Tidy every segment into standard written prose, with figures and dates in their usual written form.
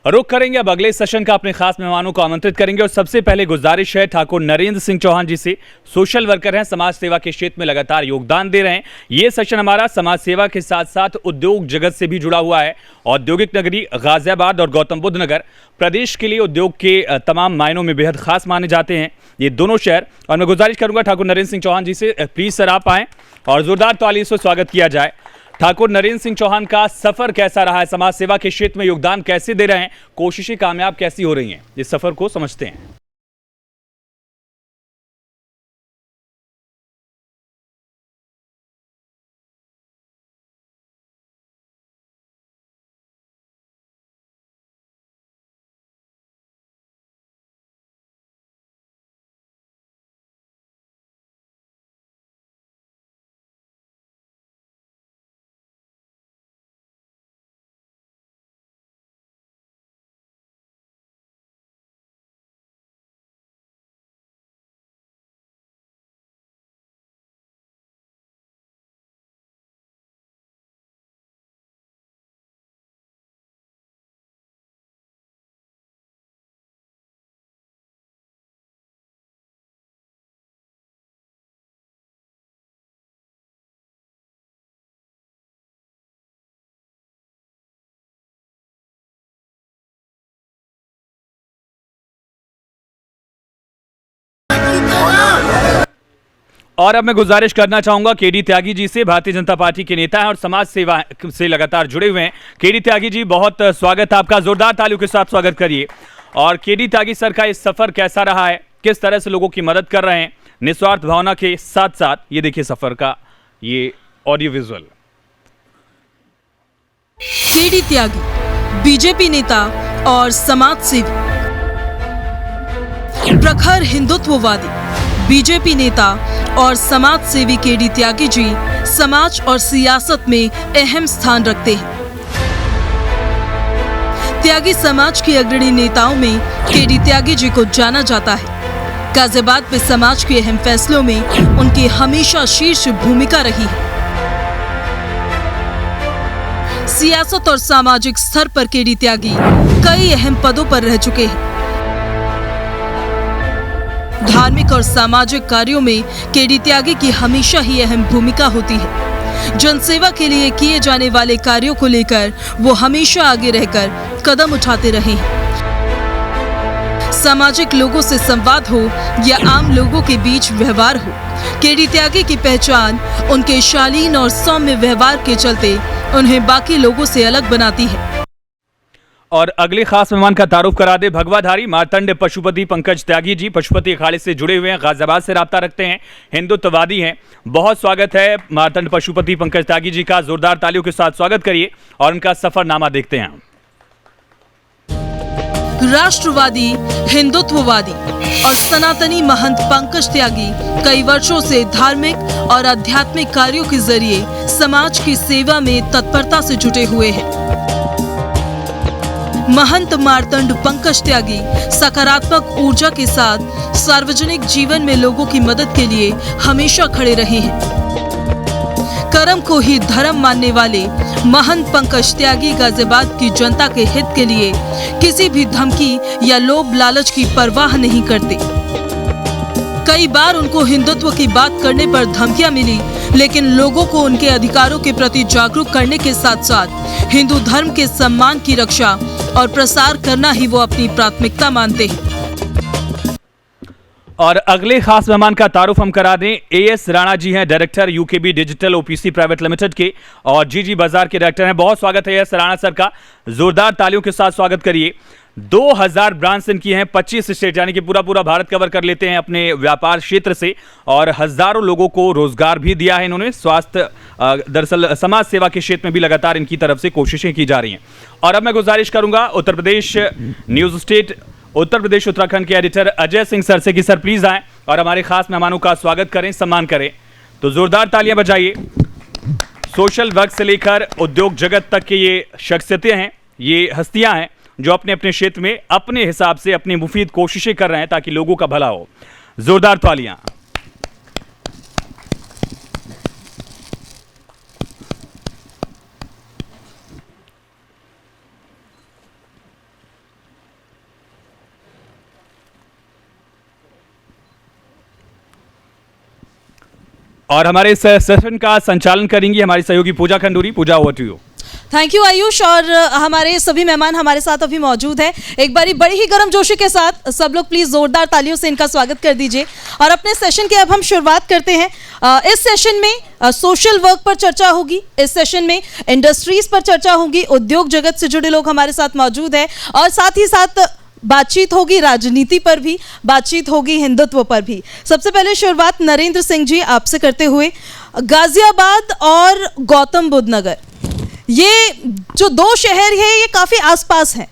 रुख करेंगे अब अगले सेशन का। अपने खास मेहमानों को आमंत्रित करेंगे और सबसे पहले गुजारिश है ठाकुर नरेंद्र सिंह चौहान जी से। सोशल वर्कर हैं, समाज सेवा के क्षेत्र में लगातार योगदान दे रहे हैं। ये सेशन हमारा समाज सेवा के साथ साथ उद्योग जगत से भी जुड़ा हुआ है। औद्योगिक नगरी गाजियाबाद और गौतम बुद्ध नगर प्रदेश के लिए उद्योग के तमाम मायनों में बेहद खास माने जाते हैं ये दोनों शहर। और मैं गुजारिश करूंगा ठाकुर नरेंद्र सिंह चौहान जी से, प्लीज सर आप आएँ और जोरदार तालियों से स्वागत किया जाए। ठाकुर नरेंद्र सिंह चौहान का सफर कैसा रहा है, समाज सेवा के क्षेत्र में योगदान कैसे दे रहे हैं, कोशिशें कामयाब कैसी हो रही हैं, इस सफर को समझते हैं। और अब मैं गुजारिश करना चाहूंगा केडी त्यागी जी से, भारतीय जनता पार्टी के नेता हैं और समाज सेवा से लगातार जुड़े हुए हैं। केडी त्यागी जी, बहुत स्वागत है आपका, जोरदार तालियों के साथ स्वागत करिए। और केडी त्यागी सर का इस सफर कैसा रहा है, किस तरह से लोगों की मदद कर रहे हैं निस्वार्थ भावना के साथ साथ, ये देखिए सफर का ये ऑडियो विजुअल। केडी त्यागी बीजेपी नेता और समाज सेवी, प्रखर हिंदुत्ववादी बीजेपी नेता और समाज सेवी केडी त्यागी जी समाज और सियासत में अहम स्थान रखते हैं। त्यागी समाज के अग्रणी नेताओं में केडी त्यागी जी को जाना जाता है। गाजियाबाद में समाज के अहम फैसलों में उनकी हमेशा शीर्ष भूमिका रही है। सियासत और सामाजिक स्तर पर केडी त्यागी कई अहम पदों पर रह चुके हैं। धार्मिक और सामाजिक कार्यों में केडी त्यागी की हमेशा ही अहम भूमिका होती है। जनसेवा के लिए किए जाने वाले कार्यों को लेकर वो हमेशा आगे रहकर कदम उठाते रहे हैं। सामाजिक लोगों से संवाद हो या आम लोगों के बीच व्यवहार हो, केडी त्यागी की पहचान उनके शालीन और सौम्य व्यवहार के चलते उन्हें बाकी लोगों से अलग बनाती है। और अगले खास मेहमान का तारुफ करा दे भगवाधारी मार्तंड पशुपति पंकज त्यागी जी, पशुपति अखाड़े से जुड़े हुए हैं, गाजियाबाद से राब्ता रखते हैं, हिंदुत्ववादी हैं। बहुत स्वागत है मार्तंड पशुपति पंकज त्यागी जी का, जोरदार तालियों के साथ स्वागत करिए और उनका सफरनामा देखते हैं। राष्ट्रवादी, हिंदुत्ववादी और सनातनी महंत पंकज त्यागी कई वर्षों से धार्मिक और आध्यात्मिक कार्यों के जरिए समाज की सेवा में तत्परता से जुटे हुए हैं। महंत मार्तंड पंकज त्यागी सकारात्मक ऊर्जा के साथ सार्वजनिक जीवन में लोगों की मदद के लिए हमेशा खड़े रहे हैं। कर्म को ही धर्म मानने वाले महंत पंकज त्यागी गाजियाबाद की जनता के हित के लिए किसी भी धमकी या लोभ लालच की परवाह नहीं करते। कई बार उनको हिंदुत्व की बात करने पर धमकियां मिली, लेकिन लोगों को उनके अधिकारों के प्रति जागरूक करने के साथ साथ हिंदू धर्म के सम्मान की रक्षा और प्रसार करना ही वो अपनी प्राथमिकता मानते हैं। और अगले खास मेहमान का तारुफ हम करा दें, एएस राणा जी हैं, director UKB digital OPC private limited के और जीजी बाजार के डायरेक्टर हैं। बहुत स्वागत है एएस राणा सर का, जोरदार तालियों के साथ स्वागत करिए। 2000 ब्रांच इनकी हैं, 25 स्टेट यानी कि पूरा भारत कवर कर लेते हैं अपने व्यापार क्षेत्र से और हजारों लोगों को रोजगार भी दिया है इन्होंने। स्वास्थ्य दरअसल समाज सेवा के क्षेत्र में भी लगातार इनकी तरफ से कोशिशें की जा रही हैं। और अब मैं गुजारिश करूंगा उत्तर प्रदेश न्यूज स्टेट उत्तर प्रदेश उत्तराखंड के एडिटर अजय सिंह सर से कि सर प्लीज आएं और हमारे खास मेहमानों का स्वागत करें, सम्मान करें। तो जोरदार तालियां बजाइए। सोशल वर्क से लेकर उद्योग जगत तक के ये शख्सियतें हैं, ये हस्तियां हैं जो अपने अपने क्षेत्र में अपने हिसाब से अपनी मुफीद कोशिशें कर रहे हैं ताकि लोगों का भला हो। जोरदार तालियां। और हमारे इस सेशन का संचालन करेंगी हमारी सहयोगी Pooja Khanduri. Pooja, over to you. Thank you Ayush. और हमारे सभी मेहमान हमारे साथ अभी मौजूद हैं। एक बारी बड़ी ही गर्मजोशी के साथ सब लोग प्लीज जोरदार तालियों से इनका स्वागत कर दीजिए। और अपने सेशन की अब हम शुरुआत करते हैं। इस सेशन में सोशल वर्क पर चर्चा होगी, इस सेशन में इंडस्ट्रीज पर चर्चा होगी, उद्योग जगत से जुड़े लोग हमारे साथ मौजूद हैं और साथ ही साथ बातचीत होगी राजनीति पर भी, बातचीत होगी हिंदुत्व पर भी। सबसे पहले शुरुआत नरेंद्र सिंह जी आपसे करते हुए, गाजियाबाद और गौतम बुद्ध नगर, ये जो दो शहर हैं ये काफ़ी आसपास हैं।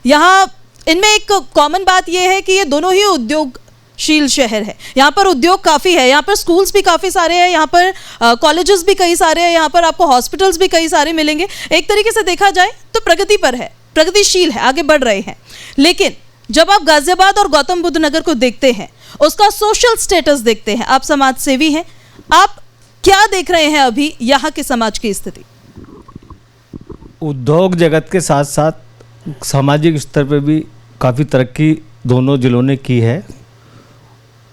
यहाँ इनमें एक कॉमन बात ये है कि ये दोनों ही उद्योगशील शहर है। यहाँ पर उद्योग काफ़ी है, यहाँ पर स्कूल्स भी काफ़ी सारे हैं, यहाँ पर कॉलेजेस भी कई सारे हैं, यहाँ पर आपको हॉस्पिटल्स भी कई सारे मिलेंगे। एक तरीके से देखा जाए तो प्रगति पर है, प्रगतिशील है, आगे बढ़ रहे हैं। लेकिन जब आप गाजियाबाद और गौतम बुद्ध नगर को देखते हैं, उसका सोशल स्टेटस देखते हैं, आप समाज सेवी हैं, आप क्या देख रहे हैं अभी यहाँ के समाज की स्थिति? उद्योग जगत के साथ साथ सामाजिक स्तर पर भी काफ़ी तरक्की दोनों जिलों ने की है।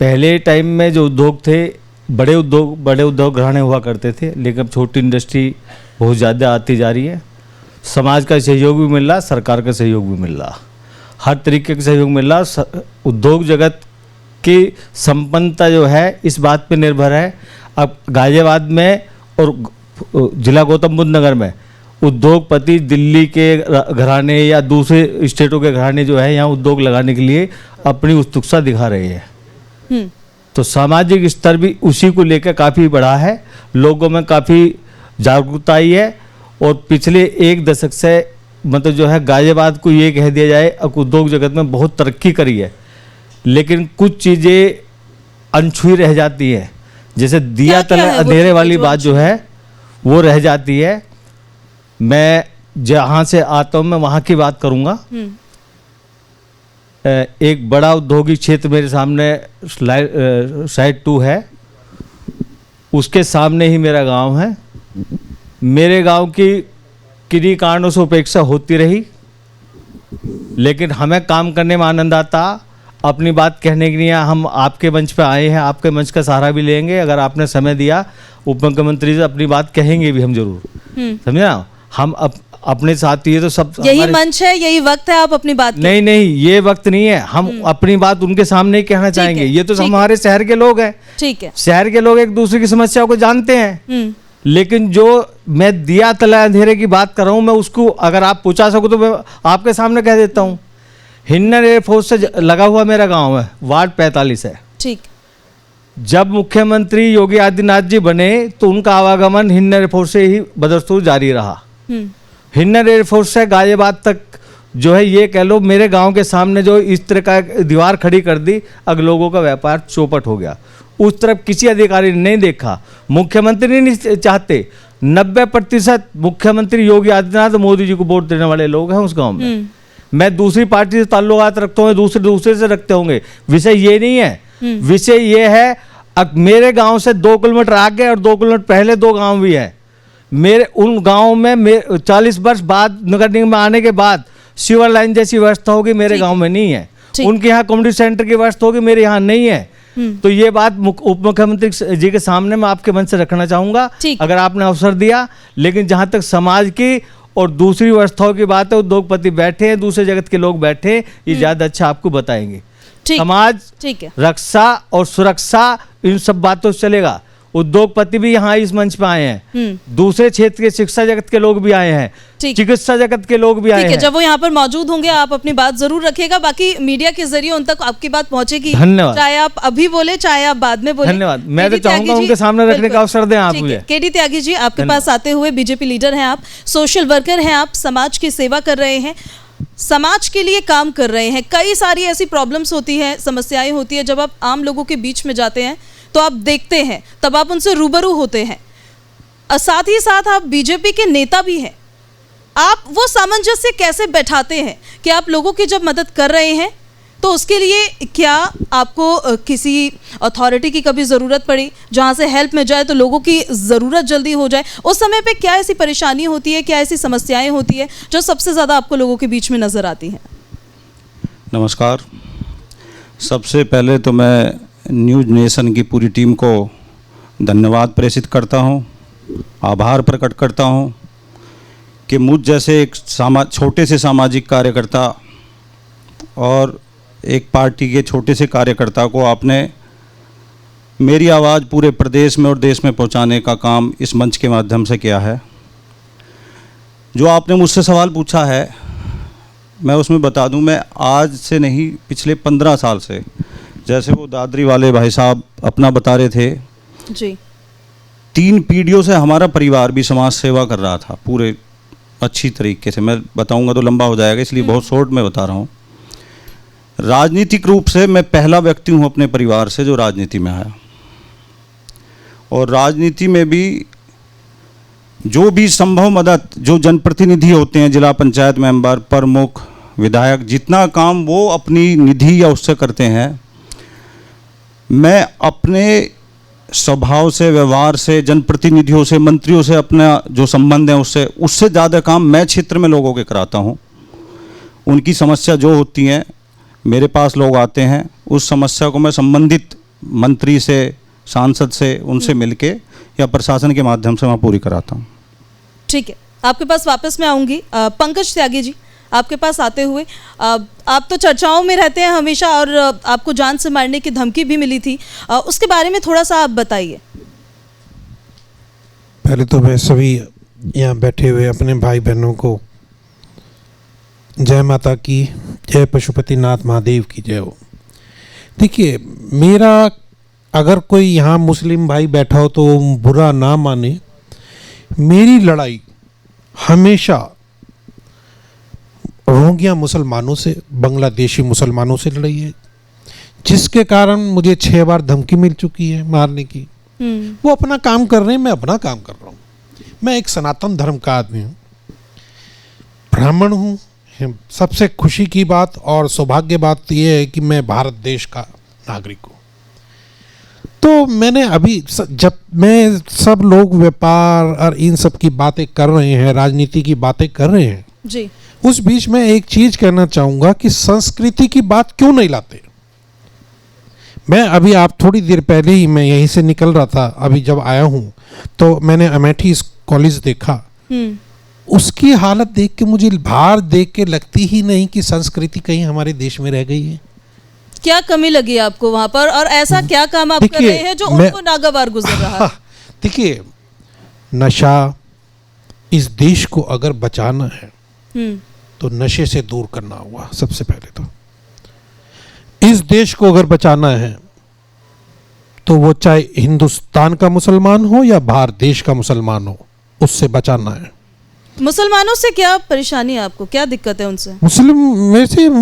पहले टाइम में जो उद्योग थे, बड़े उद्योग घराने हुआ करते थे, लेकिन अब छोटी इंडस्ट्री बहुत ज़्यादा आती जा रही है। समाज का सहयोग भी मिल रहा, सरकार का सहयोग भी मिल रहा, हर तरीके का सहयोग मिल रहा। उद्योग जगत की संपन्नता जो है इस बात पे निर्भर है। अब गाजियाबाद में और जिला गौतम बुद्ध नगर में उद्योगपति दिल्ली के घराने या दूसरे स्टेटों के घराने जो है यहाँ उद्योग लगाने के लिए अपनी उत्सुकता दिखा रहे हैं। तो सामाजिक स्तर भी उसी को लेकर काफ़ी बढ़ा है, लोगों में काफ़ी जागरूकता आई है। और पिछले एक दशक से मतलब जो है गाजियाबाद को ये कह दिया जाए अब उद्योग जगत में बहुत तरक्की करी है, लेकिन कुछ चीज़ें अनछुई रह जाती हैं। जैसे दिया तले अंधेरे वाली बात जो है वो रह जाती है। मैं जहाँ से आता हूँ मैं वहाँ की बात करूँगा। एक बड़ा औद्योगिक क्षेत्र मेरे सामने साइड 2 है, उसके सामने ही मेरा गांव है। मेरे गांव की किन्हीं कारणों से उपेक्षा होती रही, लेकिन हमें काम करने में आनंद आता। अपनी बात कहने के लिए हम आपके मंच पे आए हैं, आपके मंच का सहारा भी लेंगे। अगर आपने समय दिया उप मुख्यमंत्री से अपनी बात कहेंगे भी हम जरूर, समझे ना। हम अपने साथी है तो सब यही मंच है, यही वक्त है, आप अपनी बात नहीं ये वक्त नहीं है। हम अपनी बात उनके सामने ही कहना चाहेंगे। ये तो हमारे शहर के लोग हैं, ठीक है, शहर के लोग एक दूसरे की समस्याओं को जानते हैं। लेकिन जो मैं दिया तला अंधेरे की बात कर रहा हूँ, मैं उसको अगर आप पूछा सको तो मैं आपके सामने कह देता हूँ। हिन्नर एयरफोर्स से लगा हुआ मेरा गाँव है, वार्ड 45 है, ठीक। जब मुख्यमंत्री योगी आदित्यनाथ जी बने तो उनका आवागमन हिन्नर एयरफोर्स से ही बदस्तूर जारी रहा। हिन्नर एयरफोर्स से गाजियाबाद तक जो है ये कह लो मेरे गांव के सामने जो इस तरह का दीवार खड़ी कर दी, अब लोगों का व्यापार चौपट हो गया। उस तरफ किसी अधिकारी ने नहीं देखा, मुख्यमंत्री नहीं चाहते। 90% मुख्यमंत्री योगी आदित्यनाथ मोदी जी को वोट देने वाले लोग हैं उस गांव में। मैं दूसरी पार्टी से ताल्लुकात रखता हूँ, दूसरे से रखते होंगे, विषय ये नहीं है। विषय ये है अब मेरे गांव से 2 किलोमीटर आगे और 2 किलोमीटर पहले 2 गांव भी है। मेरे उन गांव में 40 वर्ष बाद नगर निगम में आने के बाद सीवर लाइन जैसी व्यवस्था होगी, मेरे गांव में नहीं है। उनके यहाँ कम्युनिटी सेंटर की व्यवस्था होगी, मेरे यहाँ नहीं है। तो ये बात उप मुख्यमंत्री जी के सामने मैं आपके मन से रखना चाहूंगा अगर आपने अवसर दिया। लेकिन जहां तक समाज की और दूसरी व्यवस्थाओं की बात है, उद्योगपति बैठे हैं, दूसरे जगत के लोग बैठे हैं, ये ज्यादा अच्छा आपको बताएंगे। समाज, रक्षा और सुरक्षा इन सब बातों से चलेगा। उद्योगपति भी यहाँ इस मंच पे आए हैं, दूसरे क्षेत्र के शिक्षा जगत के लोग भी आए हैं, चिकित्सा जगत के लोग भी आए हैं। जब वो यहाँ पर मौजूद होंगे आप अपनी बात जरूर रखिएगा, बाकी मीडिया के जरिए उन तक आपकी बात पहुंचेगी। धन्यवाद। चाहे आप अभी बोले चाहे आप बाद में बोले। धन्यवाद। मैं तो चाहूंगा उनके सामने रखने का अवसर दें आप मुझे। केडी त्यागी जी, आपके पास आते हुए, बीजेपी लीडर हैं आप, सोशल वर्कर हैं आप, समाज की सेवा कर रहे हैं, समाज के लिए काम कर रहे हैं। कई सारी ऐसी प्रॉब्लम्स होती है, समस्याएं होती है, जब आप आम लोगों के बीच में जाते हैं तो आप देखते हैं, तब आप उनसे रूबरू होते हैं। साथ ही साथ आप बीजेपी के नेता भी हैं। आप वो सामंजस्य कैसे बैठाते हैं कि आप लोगों की जब मदद कर रहे हैं तो उसके लिए क्या आपको किसी अथॉरिटी की कभी ज़रूरत पड़ी जहाँ से हेल्प मिल जाए तो लोगों की ज़रूरत जल्दी हो जाए, उस समय पे क्या ऐसी परेशानी होती है, क्या ऐसी समस्याएं होती है जो सबसे ज़्यादा आपको लोगों के बीच में नज़र आती हैं? नमस्कार। सबसे पहले तो मैं न्यूज़ नेशन की पूरी टीम को धन्यवाद प्रेषित करता हूँ, आभार प्रकट करता हूँ कि मुझ जैसे एक छोटे से सामाजिक कार्यकर्ता और एक पार्टी के छोटे से कार्यकर्ता को आपने मेरी आवाज़ पूरे प्रदेश में और देश में पहुंचाने का काम इस मंच के माध्यम से किया है। जो आपने मुझसे सवाल पूछा है, मैं उसमें बता दूं, मैं आज से नहीं, पिछले 15 साल से, जैसे वो दादरी वाले भाई साहब अपना बता रहे थे जी, 3 पीढ़ियों से हमारा परिवार भी समाज सेवा कर रहा था पूरे अच्छी तरीके से। मैं बताऊंगा तो लंबा हो जाएगा, इसलिए बहुत शॉर्ट में बता रहा हूँ। राजनीतिक रूप से मैं पहला व्यक्ति हूँ अपने परिवार से जो राजनीति में आया, और राजनीति में भी जो भी संभव मदद, जो जनप्रतिनिधि होते हैं, जिला पंचायत मेंबर, प्रमुख, विधायक, जितना काम वो अपनी निधि या उससे करते हैं, मैं अपने स्वभाव से, व्यवहार से, जनप्रतिनिधियों से, मंत्रियों से अपना जो संबंध है उससे ज़्यादा काम मैं क्षेत्र में लोगों के कराता हूँ। उनकी समस्या जो होती हैं, मेरे पास लोग आते हैं, उस समस्या को मैं संबंधित मंत्री से, सांसद से, उनसे मिलके या प्रशासन के माध्यम से मैं पूरी कराता हूँ। ठीक है, आपके पास वापस मैं आऊँगी। पंकज त्यागी जी, आपके पास आते हुए, आप तो चर्चाओं में रहते हैं हमेशा और आपको जान से मारने की धमकी भी मिली थी, उसके बारे में थोड़ा सा आप बताइए। पहले तो मैं सभी यहाँ बैठे हुए अपने भाई बहनों को जय माता की, जय पशुपतिनाथ महादेव की जय हो। देखिए, मेरा अगर कोई यहाँ मुस्लिम भाई बैठा हो तो बुरा ना माने, मेरी लड़ाई हमेशा रोहिंग्या मुसलमानों से, बांग्लादेशी मुसलमानों से लड़ी है, जिसके कारण मुझे 6 बार धमकी मिल चुकी है मारने की। वो अपना काम कर रहे हैं, मैं अपना काम कर रहा हूँ। मैं एक सनातन धर्म का आदमी हूँ, ब्राह्मण हूँ। सबसे खुशी की बात और सौभाग्य बात यह है कि मैं भारत देश का नागरिक हूँ। तो मैंने अभी जब मैं सब लोग व्यापार और इन सब की बातें कर रहे हैं, राजनीति की बातें कर रहे हैं जी, उस बीच में एक चीज कहना चाहूंगा कि संस्कृति की बात क्यों नहीं लाते। मैं अभी, आप थोड़ी देर पहले ही मैं यहीं से निकल रहा था, अभी जब आया हूं तो मैंने अमेठी कॉलेज देखा। उसकी हालत देख के मुझे बाहर देख के लगती ही नहीं कि संस्कृति कहीं हमारे देश में रह गई है। क्या कमी लगी आपको वहां पर, और ऐसा क्या काम आप कर रहे हैं जो उनको नागवार गुजर रहा है? देखिए, नशा, इस देश को अगर बचाना है तो नशे से दूर करना होगा सबसे पहले। तो इस देश को अगर बचाना है तो वो चाहे हिंदुस्तान का मुसलमान हो या भारत देश का मुसलमान हो, उससे बचाना है। मुसलमानों से क्या परेशानी है आपको, क्या दिक्कत है उनसे?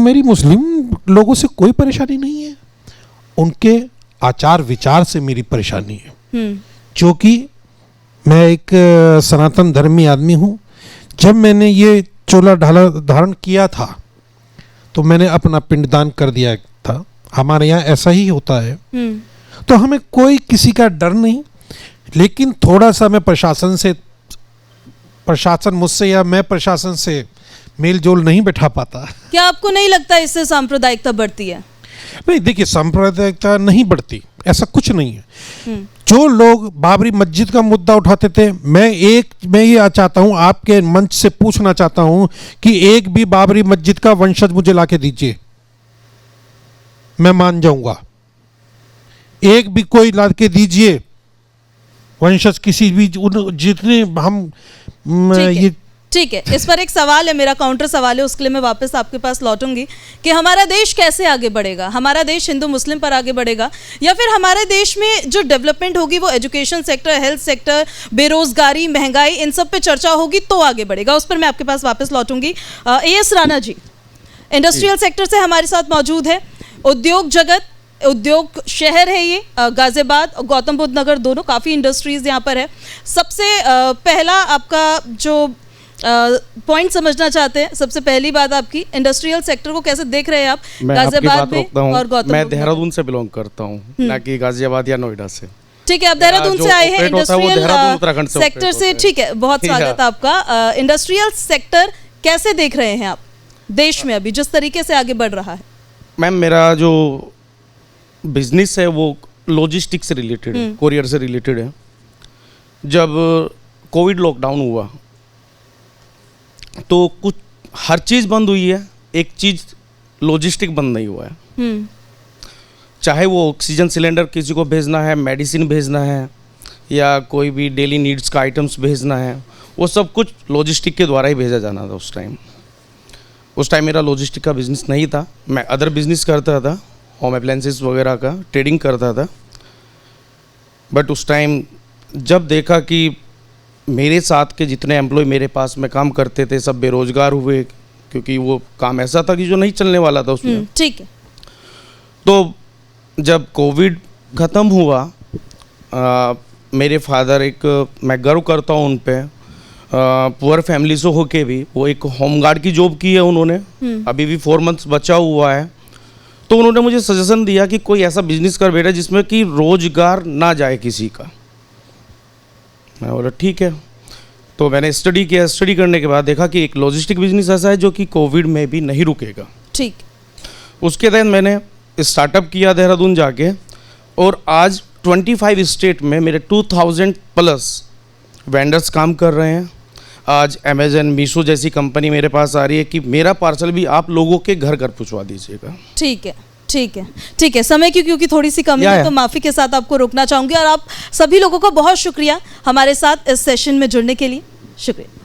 मेरी मुस्लिम लोगों से कोई परेशानी नहीं है, उनके आचार विचार से मेरी परेशानी है। जो कि मैं एक सनातन धर्मी आदमी हूँ। जब मैंने ये चोला ढाला धारण किया था तो मैंने अपना पिंडदान कर दिया था। हमारे यहाँ ऐसा ही होता है। तो हमें कोई किसी का डर नहीं, लेकिन थोड़ा सा मैं प्रशासन मुझसे या मैं प्रशासन से मेल जोल नहीं बैठा पाता। क्या आपको नहीं लगता इससे सांप्रदायिकता बढ़ती है? नहीं, देखिए, सांप्रदायिकता नहीं बढ़ती, ऐसा कुछ नहीं है। जो लोग बाबरी मस्जिद का मुद्दा उठाते थे, मैं ये चाहता हूं, आपके मंच से पूछना चाहता हूं कि एक भी बाबरी मस्जिद का वंशज मुझे लाके दीजिए, मैं मान जाऊंगा। एक भी कोई लाके दीजिए वंशज, किसी भी, जितने हम ये ठीक है, इस पर एक सवाल है, मेरा काउंटर सवाल है, उसके लिए मैं वापस आपके पास लौटूंगी कि हमारा देश कैसे आगे बढ़ेगा? हमारा देश हिंदू मुस्लिम पर आगे बढ़ेगा, या फिर हमारे देश में जो डेवलपमेंट होगी वो एजुकेशन सेक्टर, हेल्थ सेक्टर, बेरोजगारी, महंगाई, इन सब पे चर्चा होगी तो आगे बढ़ेगा? उस पर मैं आपके पास वापस लौटूंगी। AS Rana ji, industrial sector से हमारे साथ मौजूद है। उद्योग जगत, उद्योग शहर है ये, गाजियाबाद और गौतम बुद्ध नगर दोनों, काफ़ी इंडस्ट्रीज़ यहाँ पर है। सबसे पहला आपका जो पॉइंट समझना चाहते हैं, सबसे पहली बात आपकी, इंडस्ट्रियल सेक्टर को कैसे देख रहे हैं आप गाजियाबाद में और गौतम? मैं देहरादून से बिलोंग करता हूँ, ना कि गाजियाबाद या नोएडा से। ठीक है, आप देहरादून से आए हैं, इंडस्ट्रियल सेक्टर से। ठीक है, बहुत स्वागत आपका। इंडस्ट्रियल सेक्टर कैसे देख रहे हैं आप देश में अभी जिस तरीके से आगे बढ़ रहा है? मैम, मेरा जो बिजनेस है वो लॉजिस्टिक से रिलेटेड है, कोरियर से रिलेटेड है। जब कोविड लॉकडाउन हुआ तो कुछ हर चीज़ बंद हुई है, एक चीज़ लॉजिस्टिक बंद नहीं हुआ है। चाहे वो ऑक्सीजन सिलेंडर किसी को भेजना है, मेडिसिन भेजना है, या कोई भी डेली नीड्स का आइटम्स भेजना है, वो सब कुछ लॉजिस्टिक के द्वारा ही भेजा जाना था उस टाइम मेरा लॉजिस्टिक का बिज़नेस नहीं था, मैं अदर बिज़नेस करता था, होम अप्लायंसेस वगैरह का ट्रेडिंग करता था। बट उस टाइम जब देखा कि मेरे साथ के जितने एम्प्लॉय मेरे पास में काम करते थे सब बेरोजगार हुए, क्योंकि वो काम ऐसा था कि जो नहीं चलने वाला था उसमें। ठीक है। तो जब कोविड ख़त्म हुआ, मेरे फादर, एक मैं गर्व करता हूँ उन पे, पुअर फैमिली से होके भी वो एक होम गार्ड की जॉब की है उन्होंने, अभी भी 4 मंथ्स बचा हुआ है। तो उन्होंने मुझे सजेशन दिया कि कोई ऐसा बिजनेस कर बेटा जिसमें कि रोजगार ना जाए किसी का। मैं बोला ठीक है। तो मैंने स्टडी किया, स्टडी करने के बाद देखा कि एक लॉजिस्टिक बिजनेस ऐसा है जो कि कोविड में भी नहीं रुकेगा। ठीक। उसके तहत मैंने स्टार्टअप किया देहरादून जाके, और आज 25 स्टेट में मेरे 2000 प्लस वेंडर्स काम कर रहे हैं। आज अमेजन, मीशो जैसी कंपनी मेरे पास आ रही है कि मेरा पार्सल भी आप लोगों के घर घर पहुंचवा दीजिएगा। ठीक है, ठीक है, ठीक है। समय की क्योंकि थोड़ी सी कमी है तो माफ़ी के साथ आपको रोकना चाहूँगी, और आप सभी लोगों का बहुत शुक्रिया हमारे साथ इस सेशन में जुड़ने के लिए। शुक्रिया।